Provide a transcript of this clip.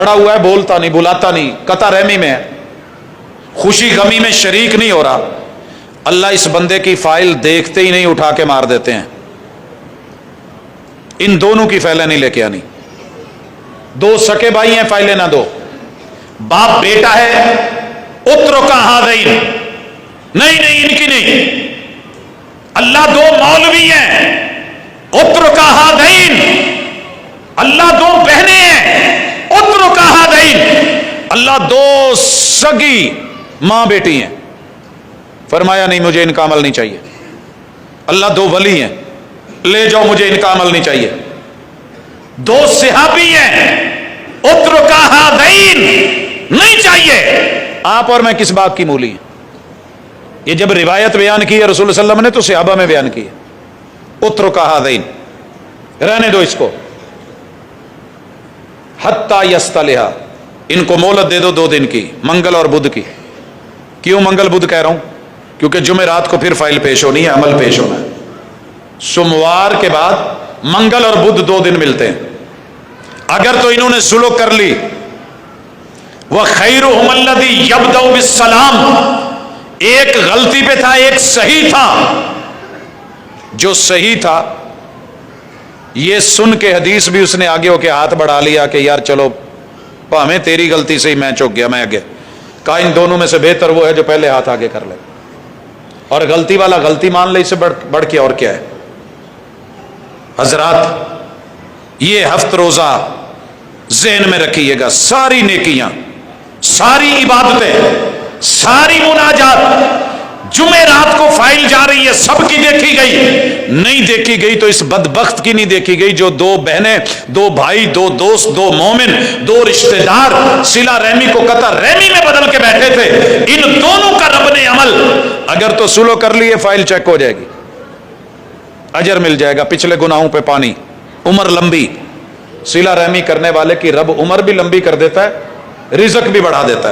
پڑا ہوا ہے، بولتا نہیں، بلاتا نہیں، قطع رحمی میں ہے، خوشی غمی میں شریک نہیں ہو رہا، اللہ اس بندے کی فائل دیکھتے ہی نہیں اٹھا کے مار دیتے ہیں۔ ان دونوں کی فائلیں نہیں لے کے آنی۔ دو سکے بھائی ہیں، فائلیں نہ دو۔ باپ بیٹا ہے، اترکا ہذین، نہیں ان کی نہیں۔ اللہ دو مولوی ہیں، اترکا ہذین۔ اللہ دو بہنیں ہیں، اترکا ہذین۔ اللہ دو سگی ماں بیٹی ہیں، فرمایا نہیں مجھے ان کا عمل نہیں چاہیے۔ اللہ دو ولی ہیں، لے جاؤ مجھے ان کا عمل نہیں چاہیے۔ دو صحابی ہیں، اترکا ہذین، نہیں چاہیے۔ آپ اور میں کس بات کی مولی ہیں؟ یہ جب روایت بیان کی ہے رسول اللہ صلی اللہ علیہ وسلم نے تو صحابہ میں بیان کی ہے، اترکا ہذین، رہنے دو اس کو، حتی یصطلحا، ان کو مہلت دے دو 2 دن کی، منگل اور بدھ کی۔ کیوں منگل بدھ کہہ رہا ہوں؟ کیونکہ جمعرات کو پھر فائل پیش ہونی ہے، عمل پیش ہونا ہے۔ سوموار کے بعد منگل اور بدھ 2 دن ملتے ہیں۔ اگر تو انہوں نے سلو کر لی، وَخَيْرُهُمَ الَّذِي يَبْدَأُ بِالسَّلَامِ، ایک غلطی پہ تھا، ایک صحیح تھا۔ جو صحیح تھا یہ سن کے حدیث بھی اس نے آگے ہو کے ہاتھ بڑھا لیا کہ یار چلو ہمیں تیری غلطی سے ہی میں چوک گیا، میں آگے۔ کہا ان دونوں میں سے بہتر وہ ہے جو پہلے ہاتھ آگے کر لے، اور غلطی والا غلطی مان لے، اس سے بڑھ کے اور کیا ہے؟ حضرات یہ ہفت روزہ ذہن میں رکھیے گا، ساری نیکیاں، ساری عبادتیں، ساری مناجات جمعرات کو فائل جا رہی ہے، سب کی دیکھی گئی، نہیں دیکھی گئی تو اس بدبخت کی نہیں دیکھی گئی جو 2 بہنیں، 2 بھائی، 2 دوست، 2 مومن، 2 رشتہ دار صلہ رحمی کو قطع رحمی میں بدل کے بیٹھے تھے۔ ان دونوں کا رب نے عمل اگر تو سلو کر لیے فائل چیک ہو جائے گی، اجر مل جائے گا، پچھلے گناہوں پہ پانی، عمر لمبی۔ صلہ رحمی کرنے والے کی رب عمر بھی لمبی کر دیتا ہے، رزق بھی بڑھا دیتا ہے۔